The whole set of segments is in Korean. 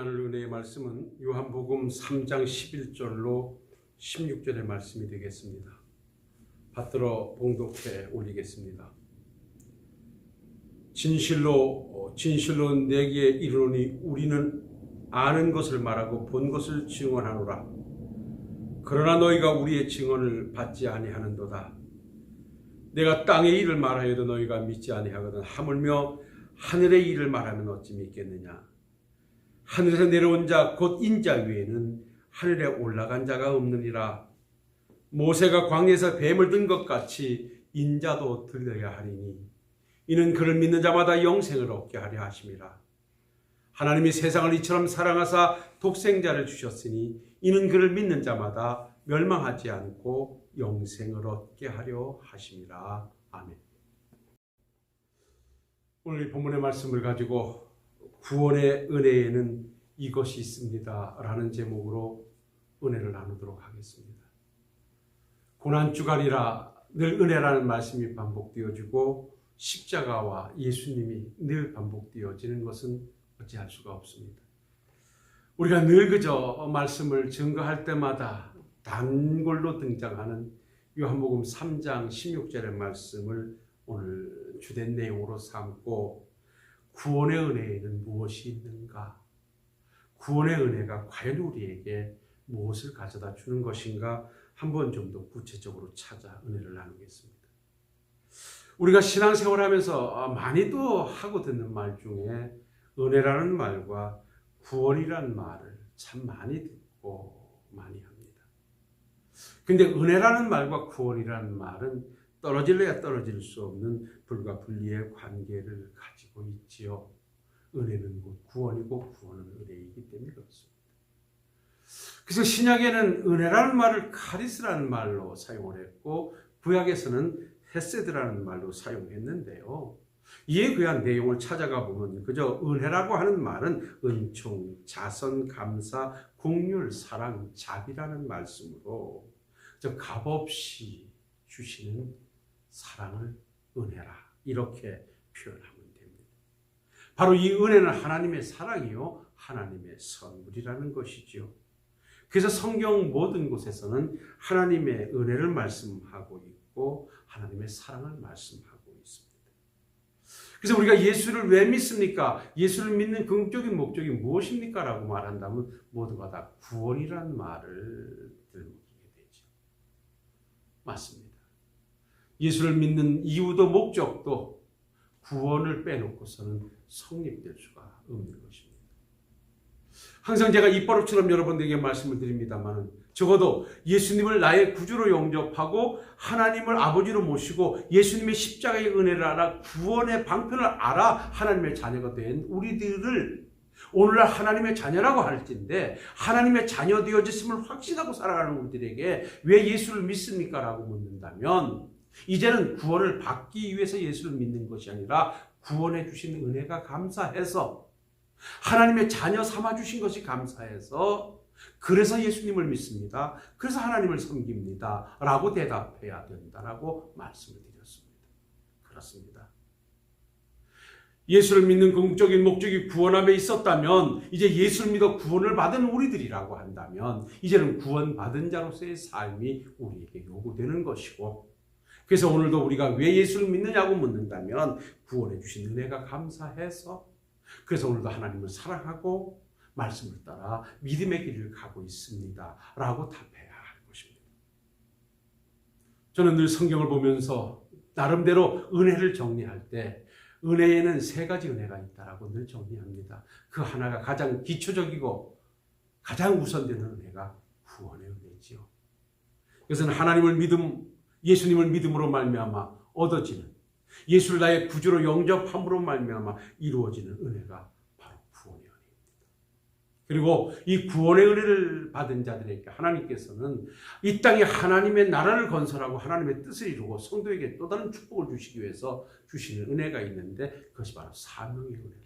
나눌 은혜의 말씀은 요한복음 3장 11절로 16절의 말씀이 되겠습니다. 받들어 봉독해 올리겠습니다. 진실로 내게 이르노니 우리는 아는 것을 말하고 본 것을 증언하노라. 그러나 너희가 우리의 증언을 받지 아니하는도다. 내가 땅의 일을 말하여도 너희가 믿지 아니하거든 하물며 하늘의 일을 말하면 어찌 믿겠느냐. 하늘에서 내려온 자 곧 인자 외에는 하늘에 올라간 자가 없느니라. 모세가 광야에서 뱀을 든 것 같이 인자도 들려야 하리니 이는 그를 믿는 자마다 영생을 얻게 하려 하심이라. 하나님이 세상을 이처럼 사랑하사 독생자를 주셨으니 이는 그를 믿는 자마다 멸망하지 않고 영생을 얻게 하려 하심이라. 아멘. 오늘 이 본문의 말씀을 가지고 구원의 은혜에는 이것이 있습니다 라는 제목으로 은혜를 나누도록 하겠습니다. 고난주간이라 늘 은혜라는 말씀이 반복되어지고 십자가와 예수님이 늘 반복되어지는 것은 어찌할 수가 없습니다. 우리가 늘 그저 말씀을 증거할 때마다 단골로 등장하는 요한복음 3장 16절의 말씀을 오늘 주된 내용으로 삼고 구원의 은혜에는 무엇이 있는가? 구원의 은혜가 과연 우리에게 무엇을 가져다 주는 것인가? 한번 좀 더 구체적으로 찾아 은혜를 나누겠습니다. 우리가 신앙생활하면서 많이도 하고 듣는 말 중에 은혜라는 말과 구원이라는 말을 참 많이 듣고 많이 합니다. 근데 은혜라는 말과 구원이라는 말은 떨어질래야 떨어질 수 없는 불과 분리의 관계를 가지고 있지요. 은혜는 곧 구원이고 구원은 은혜이기 때문에 그렇습니다. 그래서 신약에는 은혜라는 말을 카리스라는 말로 사용을 했고 구약에서는 헤세드라는 말로 사용했는데요. 이에 그한 내용을 찾아가 보면 그저 은혜라고 하는 말은 은총, 자선, 감사, 긍휼, 사랑, 자비라는 말씀으로 저 값없이 주시는 사랑을 은혜라 이렇게 표현하면 됩니다. 바로 이 은혜는 하나님의 사랑이요 하나님의 선물이라는 것이지요. 그래서 성경 모든 곳에서는 하나님의 은혜를 말씀하고 있고 하나님의 사랑을 말씀하고 있습니다. 그래서 우리가 예수를 왜 믿습니까? 예수를 믿는 궁극적인 목적이 무엇입니까? 라고 말한다면 모두가 다 구원이라는 말을 들먹이게 되죠. 맞습니다. 예수를 믿는 이유도 목적도 구원을 빼놓고서는 성립될 수가 없는 것입니다. 항상 제가 입버릇처럼 여러분들에게 말씀을 드립니다만 적어도 예수님을 나의 구주로 영접하고 하나님을 아버지로 모시고 예수님의 십자가의 은혜를 알아 구원의 방편을 알아 하나님의 자녀가 된 우리들을 오늘날 하나님의 자녀라고 할진데 하나님의 자녀 되어졌음을 확신하고 살아가는 우리들에게 왜 예수를 믿습니까? 라고 묻는다면 이제는 구원을 받기 위해서 예수를 믿는 것이 아니라 구원해 주신 은혜가 감사해서 하나님의 자녀 삼아주신 것이 감사해서 그래서 예수님을 믿습니다. 그래서 하나님을 섬깁니다. 라고 대답해야 된다라고 말씀을 드렸습니다. 그렇습니다. 예수를 믿는 궁극적인 목적이 구원함에 있었다면 이제 예수를 믿어 구원을 받은 우리들이라고 한다면 이제는 구원받은 자로서의 삶이 우리에게 요구되는 것이고 그래서 오늘도 우리가 왜 예수를 믿느냐고 묻는다면 구원해 주신 은혜가 감사해서 그래서 오늘도 하나님을 사랑하고 말씀을 따라 믿음의 길을 가고 있습니다. 라고 답해야 할 것입니다. 저는 늘 성경을 보면서 나름대로 은혜를 정리할 때 은혜에는 세 가지 은혜가 있다라고 늘 정리합니다. 그 하나가 가장 기초적이고 가장 우선되는 은혜가 구원의 은혜지요. 그것은 예수님을 믿음으로 말미암아 얻어지는 예수를 나의 구주로 영접함으로 말미암아 이루어지는 은혜가 바로 구원의 은혜입니다. 그리고 이 구원의 은혜를 받은 자들에게 하나님께서는 이 땅에 하나님의 나라를 건설하고 하나님의 뜻을 이루고 성도에게 또 다른 축복을 주시기 위해서 주시는 은혜가 있는데 그것이 바로 사명의 은혜다.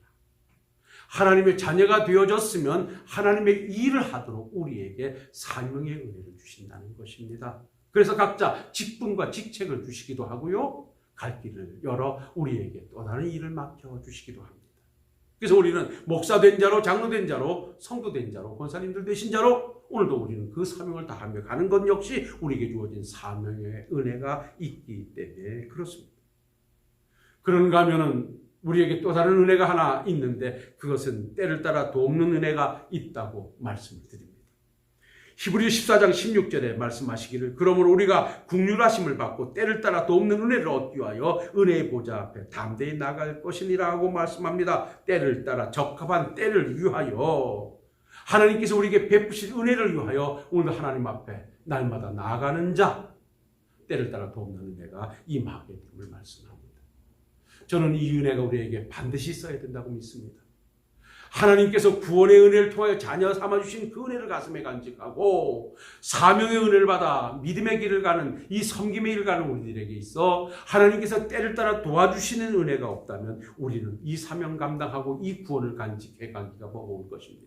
하나님의 자녀가 되어졌으면 하나님의 일을 하도록 우리에게 사명의 은혜를 주신다는 것입니다. 그래서 각자 직분과 직책을 주시기도 하고요. 갈 길을 열어 우리에게 또 다른 일을 맡겨주시기도 합니다. 그래서 우리는 목사 된 자로, 장로 된 자로, 성도 된 자로, 권사님들 되신 자로 오늘도 우리는 그 사명을 다하며 가는 것 역시 우리에게 주어진 사명의 은혜가 있기 때문에 그렇습니다. 그런가 하면은 우리에게 또 다른 은혜가 하나 있는데 그것은 때를 따라 돕는 은혜가 있다고 말씀을 드립니다. 히브리 14장 16절에 말씀하시기를 그러므로 우리가 긍휼하심을 받고 때를 따라 돕는 은혜를 얻기 위하여 은혜의 보좌 앞에 담대히 나갈 것이니라 하고 말씀합니다. 때를 따라 적합한 때를 위하여 하나님께서 우리에게 베푸신 은혜를 위하여 오늘도 하나님 앞에 날마다 나아가는 자 때를 따라 돕는 은혜가 임하게 됨을 말씀합니다. 저는 이 은혜가 우리에게 반드시 있어야 된다고 믿습니다. 하나님께서 구원의 은혜를 통하여 자녀 삼아주신 그 은혜를 가슴에 간직하고 사명의 은혜를 받아 믿음의 길을 가는 이 섬김의 길을 가는 우리들에게 있어 하나님께서 때를 따라 도와주시는 은혜가 없다면 우리는 이 사명 감당하고 이 구원을 간직해 가기가 버거울 것입니다.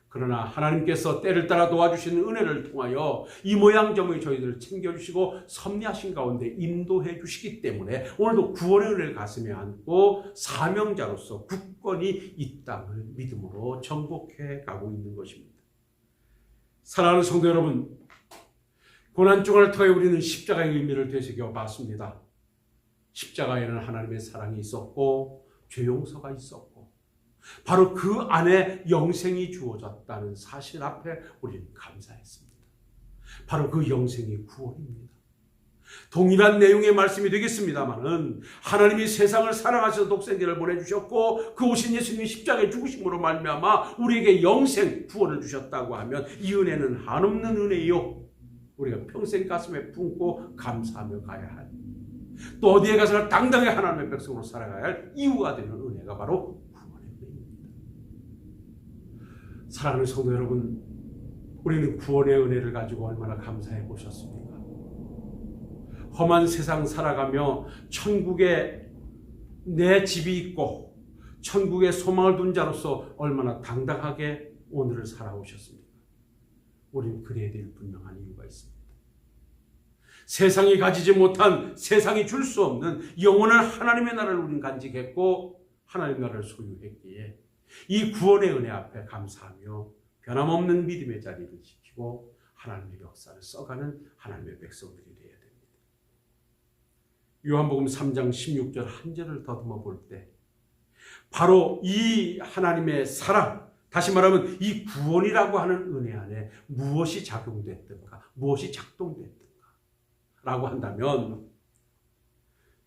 그러나 하나님께서 때를 따라 도와주시는 은혜를 통하여 이 모양 저모양 저희들을 챙겨주시고 섭리하신 가운데 인도해 주시기 때문에 오늘도 구원의 은혜를 가슴에 안고 사명자로서 굳건히 이 땅을 믿음으로 정복해 가고 있는 것입니다. 사랑하는 성도 여러분, 고난중을 통해 우리는 십자가의 의미를 되새겨 봤습니다. 십자가에는 하나님의 사랑이 있었고 죄 용서가 있었고 바로 그 안에 영생이 주어졌다는 사실 앞에 우리는 감사했습니다. 바로 그 영생이 구원입니다. 동일한 내용의 말씀이 되겠습니다마는 하나님이 세상을 사랑하셔서 독생자를 보내주셨고 그 오신 예수님이 십자가에 죽으심으로 말미암아 우리에게 영생 구원을 주셨다고 하면 이 은혜는 한없는 은혜요 우리가 평생 가슴에 품고 감사하며 가야 할 또 어디에 가서나 당당히 하나님의 백성으로 살아가야 할 이유가 되는 은혜가 바로 구원의 은혜입니다. 사랑하는 성도 여러분, 우리는 구원의 은혜를 가지고 얼마나 감사해 보셨습니까? 험한 세상 살아가며 천국에 내 집이 있고 천국에 소망을 둔 자로서 얼마나 당당하게 오늘을 살아오셨습니까? 우리는 그래야 될 분명한 이유가 있습니다. 세상이 가지지 못한, 세상이 줄 수 없는 영원한 하나님의 나라를 우리는 간직했고 하나님의 나라를 소유했기에 이 구원의 은혜 앞에 감사하며 변함없는 믿음의 자리를 지키고 하나님의 역사를 써가는 하나님의 백성들이 되어야 됩니다. 요한복음 3장 16절 한 절을 더듬어 볼 때 바로 이 하나님의 사랑, 다시 말하면 이 구원이라고 하는 은혜 안에 무엇이 작용됐든가, 무엇이 작동됐든가 라고 한다면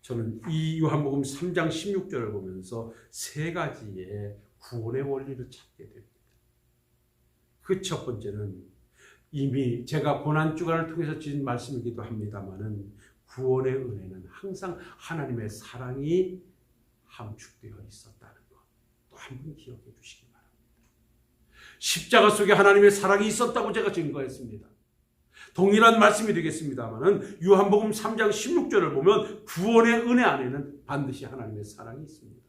저는 이 요한복음 3장 16절을 보면서 세 가지의 구원의 원리를 찾게 됩니다. 그 첫 번째는 이미 제가 고난주간을 통해서 드린 말씀이기도 합니다마는 구원의 은혜는 항상 하나님의 사랑이 함축되어 있었다는 것. 또 한 번 기억해 주시기 바랍니다. 십자가 속에 하나님의 사랑이 있었다고 제가 증거했습니다. 동일한 말씀이 되겠습니다마는 요한복음 3장 16절을 보면 구원의 은혜 안에는 반드시 하나님의 사랑이 있습니다.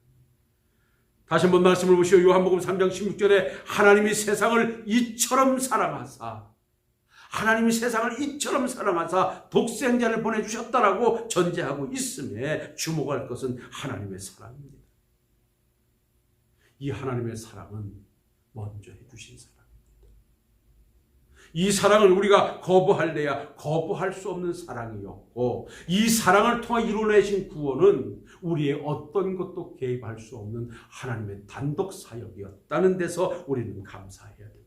다시 한번 말씀을 보시오. 요한복음 3장 16절에 하나님이 세상을 이처럼 사랑하사, 하나님이 세상을 이처럼 사랑하사 독생자를 보내주셨다라고 전제하고 있음에 주목할 것은 하나님의 사랑입니다. 이 하나님의 사랑은 먼저 해주신 사랑입니다. 이 사랑을 우리가 거부할래야 거부할 수 없는 사랑이었고 이 사랑을 통해 이루어내신 구원은 우리의 어떤 것도 개입할 수 없는 하나님의 단독 사역이었다는 데서 우리는 감사해야 됩니다.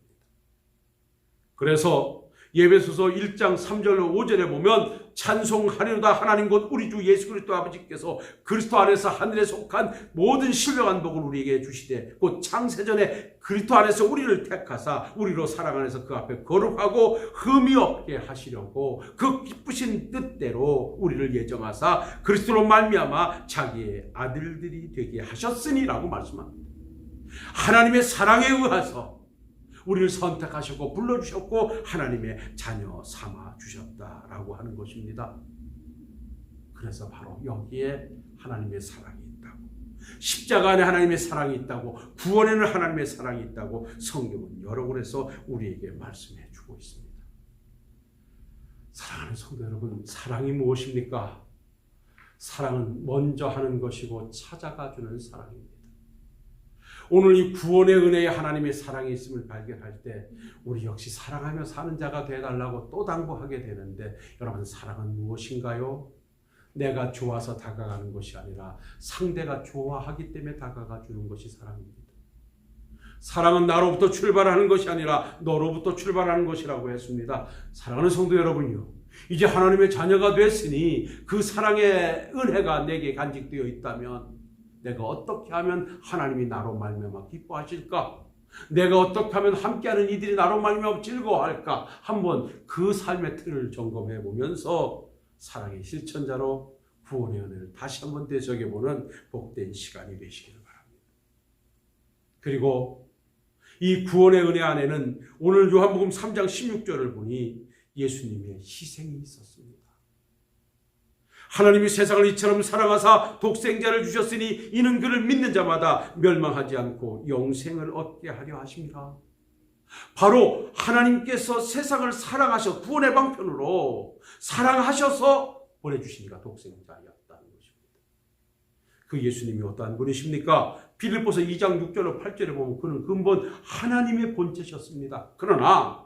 그래서 예배소서 1장 3절로 5절에 보면 찬송하리로다 하나님 곧 우리 주 예수 그리스도 아버지께서 그리스도 안에서 하늘에 속한 모든 신령한 복을 우리에게 주시되 곧 창세전에 그리스도 안에서 우리를 택하사 우리로 사랑 안에서 그 앞에 거룩하고 흠이 없게 하시려고 그 기쁘신 뜻대로 우리를 예정하사 그리스도로 말미암아 자기의 아들들이 되게 하셨으니라고 말씀합니다. 하나님의 사랑에 의해서 우리를 선택하셨고 불러주셨고 하나님의 자녀 삼아주셨다라고 하는 것입니다. 그래서 바로 여기에 하나님의 사랑이 있다고, 십자가 안에 하나님의 사랑이 있다고, 구원에는 하나님의 사랑이 있다고 성경은 여러 곳에서 우리에게 말씀해 주고 있습니다. 사랑하는 성도 여러분, 사랑이 오늘 이 구원의 은혜에 하나님의 사랑이 있음을 발견할 때 우리 역시 사랑하며 사는 자가 되어달라고 또 당부하게 되는데, 여러분, 사랑은 무엇인가요? 내가 좋아서 다가가는 것이 아니라 상대가 좋아하기 때문에 다가가 주는 것이 사랑입니다. 사랑은 나로부터 출발하는 것이 아니라 너로부터 출발하는 것이라고 했습니다. 사랑하는 성도 여러분요, 이제 하나님의 자녀가 됐으니 그 사랑의 은혜가 내게 간직되어 있다면 내가 어떻게 하면 하나님이 나로 말미암아 기뻐하실까? 내가 어떻게 하면 함께하는 이들이 나로 말미암아 즐거워할까? 한번 그 삶의 틀을 점검해 보면서 사랑의 실천자로 구원의 은혜를 다시 한번 되새겨보는 복된 시간이 되시기를 바랍니다. 그리고 이 구원의 은혜 안에는 오늘 요한복음 3장 16절을 보니 예수님의 희생이 있었습니다. 하나님이 세상을 이처럼 사랑하사 독생자를 주셨으니 이는 그를 믿는 자마다 멸망하지 않고 영생을 얻게 하려 하심이라. 바로 하나님께서 세상을 사랑하셔 구원의 방편으로 사랑하셔서 보내주시니까 독생자였다는 것입니다. 그 예수님이 어떠한 분이십니까? 빌립보서 2장 6절로 8절에 보면 그는 근본 하나님의 본체셨습니다. 그러나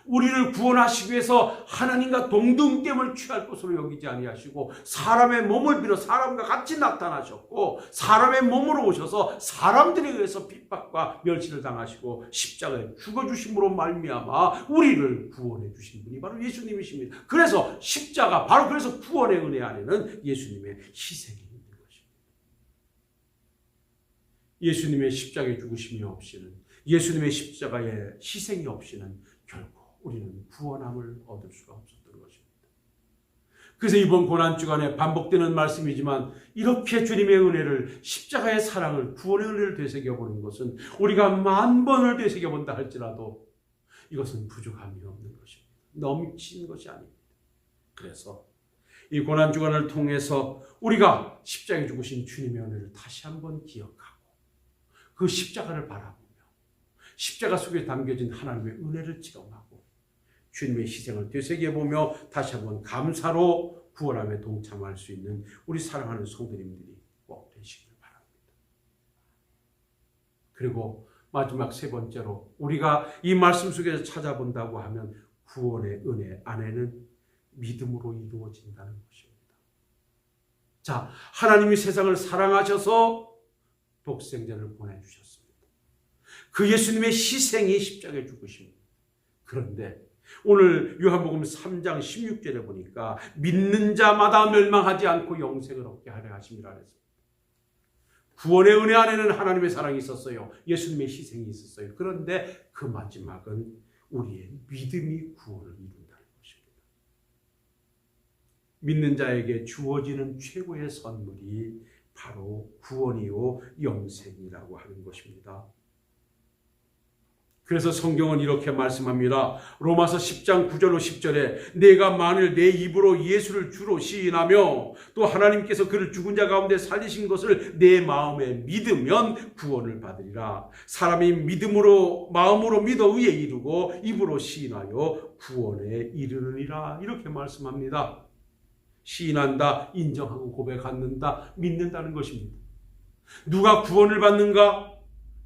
우리를 구원하시기 위해서 하나님과 동등됨을 취할 것으로 여기지 아니하시고 사람의 몸을 빌어 사람과 같이 나타나셨고 사람의 몸으로 오셔서 사람들에 의해서 핍박과 멸시를 당하시고 십자가에 죽어주심으로 말미암아 우리를 구원해 주신 분이 바로 예수님이십니다. 그래서 십자가, 바로 그래서 구원의 은혜 안에는 예수님의 희생이 있는 것입니다. 예수님의 십자가의 죽으심이 없이는, 예수님의 십자가의 희생이 없이는 결코 우리는 구원함을 얻을 수가 없었던 것입니다. 그래서 이번 고난주간에 반복되는 말씀이지만 이렇게 주님의 은혜를, 십자가의 사랑을, 구원의 은혜를 되새겨보는 것은 우리가 10,000번을 되새겨본다 할지라도 이것은 부족함이 없는 것입니다. 넘친 것이 아닙니다. 그래서 이 고난주간을 통해서 우리가 십자가에 죽으신 주님의 은혜를 다시 한번 기억하고 그 십자가를 바라보며 십자가 속에 담겨진 하나님의 은혜를 체험하고 주님의 희생을 되새겨보며 다시 한번 감사로 구원함에 동참할 수 있는 우리 사랑하는 성도님들이 꼭 되시길 바랍니다. 그리고 마지막 세 번째로 우리가 이 말씀 속에서 찾아본다고 하면 구원의 은혜 안에는 믿음으로 이루어진다는 것입니다. 자, 하나님이 세상을 사랑하셔서 독생자를 보내주셨습니다. 그 예수님의 희생이 십자가에 죽으십니다. 그런데 오늘 요한복음 3장 16절에 보니까 믿는 자마다 멸망하지 않고 영생을 얻게 하려 하심이라 했습니다. 구원의 은혜 안에는 하나님의 사랑이 있었어요. 예수님의 희생이 있었어요. 그런데 그 마지막은 우리의 믿음이 구원을 이룬다는 것입니다. 믿는 자에게 주어지는 최고의 선물이 바로 구원이요 영생이라고 하는 것입니다. 그래서 성경은 이렇게 말씀합니다. 로마서 10장 9절로 10절에 내가 만일 내 입으로 예수를 주로 시인하며 또 하나님께서 그를 죽은 자 가운데 살리신 것을 내 마음에 믿으면 구원을 받으리라. 사람이 믿음으로 마음으로 믿어 의에 이르고 입으로 시인하여 구원에 이르느니라. 이렇게 말씀합니다. 시인한다, 인정하고 고백한다, 믿는다는 것입니다. 누가 구원을 받는가?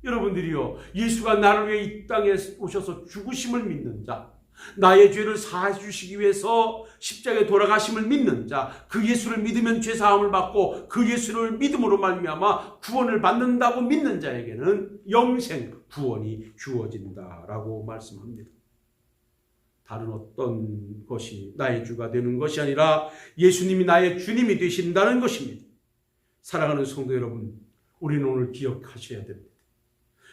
여러분들이요, 예수가 나를 위해 이 땅에 오셔서 죽으심을 믿는 자, 나의 죄를 사해 주시기 위해서 십자가에 돌아가심을 믿는 자, 그 예수를 믿으면 죄 사함을 받고 그 예수를 믿음으로 말미암아 구원을 받는다고 믿는 자에게는 영생, 구원이 주어진다라고 말씀합니다. 다른 어떤 것이 나의 주가 되는 것이 아니라 예수님이 나의 주님이 되신다는 것입니다. 사랑하는 성도 여러분, 우리는 오늘 기억하셔야 됩니다.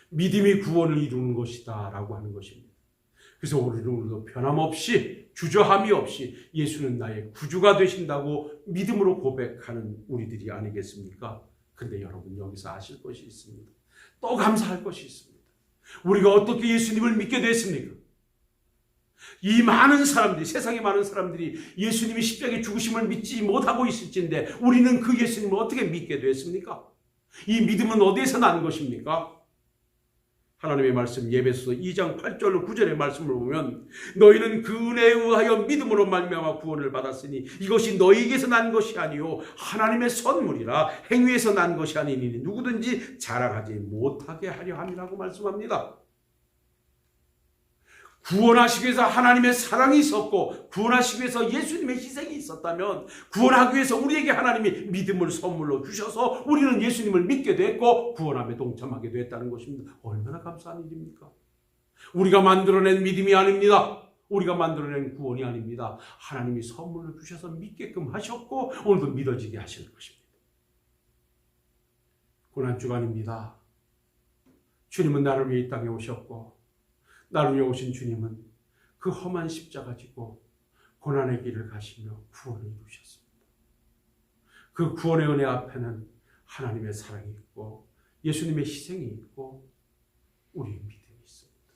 믿음이 구원을 이루는 것이다 라고 하는 것입니다. 그래서 오늘도 변함없이 주저함이 없이 예수는 나의 구주가 되신다고 믿음으로 고백하는 우리들이 아니겠습니까? 근데 여러분, 여기서 아실 것이 있습니다. 또 감사할 것이 있습니다. 우리가 어떻게 예수님을 믿게 됐습니까? 이 많은 사람들이, 세상의 많은 사람들이 예수님이 십자가에 죽으심을 믿지 못하고 있을진데 우리는 그 예수님을 어떻게 믿게 됐습니까? 이 믿음은 어디에서 나는 것입니까? 하나님의 말씀 예배서 2장 8절 9절의 말씀을 보면 너희는 그 은혜에 의하여 믿음으로 말미암아 구원을 받았으니 이것이 너희에게서 난 것이 아니요 하나님의 선물이라 행위에서 난 것이 아니니 누구든지 자랑하지 못하게 하려 함이라고 말씀합니다. 구원하시기 위해서 하나님의 사랑이 있었고 구원하시기 위해서 예수님의 희생이 있었다면 구원하기 위해서 우리에게 하나님이 믿음을 선물로 주셔서 우리는 예수님을 믿게 됐고 구원함에 동참하게 됐다는 것입니다. 얼마나 감사한 일입니까? 우리가 만들어낸 믿음이 아닙니다. 우리가 만들어낸 구원이 아닙니다. 하나님이 선물로 주셔서 믿게끔 하셨고 오늘도 믿어지게 하시는 것입니다. 고난주간입니다. 주님은 나를 위해 이 땅에 오셨고 나를 위해 오신 주님은 그 험한 십자가 지고 고난의 길을 가시며 구원을 이루셨습니다. 그 구원의 은혜 앞에는 하나님의 사랑이 있고 예수님의 희생이 있고 우리의 믿음이 있습니다.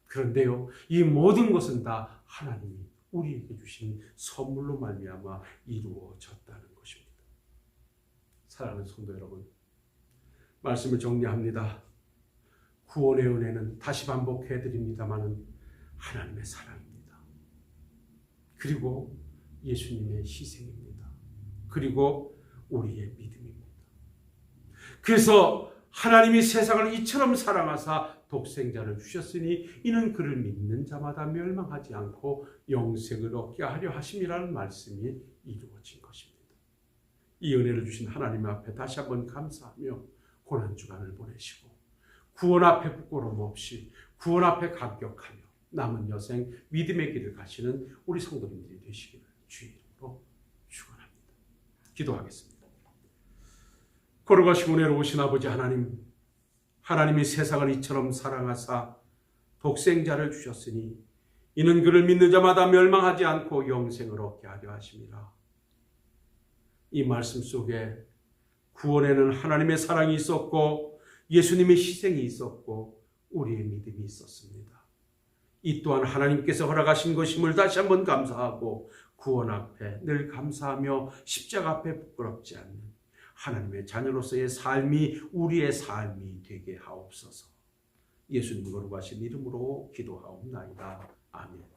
그런데요, 이 모든 것은 다 하나님이 우리에게 주신 선물로 말미암아 이루어졌다는 것입니다. 사랑하는 성도 여러분, 말씀을 정리합니다. 구원의 은혜는 다시 반복해드립니다마는 하나님의 사랑입니다. 그리고 예수님의 희생입니다. 그리고 우리의 믿음입니다. 그래서 하나님이 세상을 이처럼 사랑하사 독생자를 주셨으니 이는 그를 믿는 자마다 멸망하지 않고 영생을 얻게 하려 하심이라는 말씀이 이루어진 것입니다. 이 은혜를 주신 하나님 앞에 다시 한번 감사하며 고난주간을 보내시고 구원 앞에 부끄러움 없이 구원 앞에 감격하며 남은 여생 믿음의 길을 가시는 우리 성도님들이 되시기를 주의 이름으로 축원합니다. 기도하겠습니다. 거룩하시고 은혜로우신 아버지 하나님, 하나님이 세상을 이처럼 사랑하사 독생자를 주셨으니 이는 그를 믿는 자마다 멸망하지 않고 영생을 얻게 하려 하심이라. 이 말씀 속에 구원에는 하나님의 사랑이 있었고 예수님의 희생이 있었고 우리의 믿음이 있었습니다. 이 또한 하나님께서 허락하신 것임을 다시 한번 감사하고 구원 앞에 늘 감사하며 십자가 앞에 부끄럽지 않는 하나님의 자녀로서의 삶이 우리의 삶이 되게 하옵소서. 예수님 거룩하신 이름으로 기도하옵나이다. 아멘.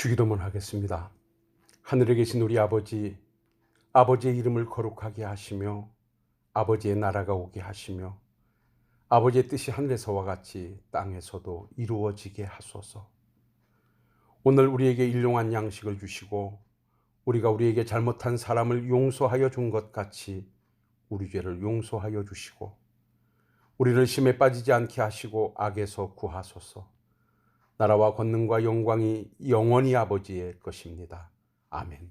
주기도문 하겠습니다. 하늘에 계신 우리 아버지, 아버지의 이름을 거룩하게 하시며 아버지의 나라가 오게 하시며 아버지의 뜻이 하늘에서와 같이 땅에서도 이루어지게 하소서. 오늘 우리에게 일용할 양식을 주시고 우리가 우리에게 잘못한 사람을 용서하여 준 것 같이 우리 죄를 용서하여 주시고 우리를 심에 빠지지 않게 하시고 악에서 구하소서. 나라와 권능과 영광이 영원히 아버지의 것입니다. 아멘.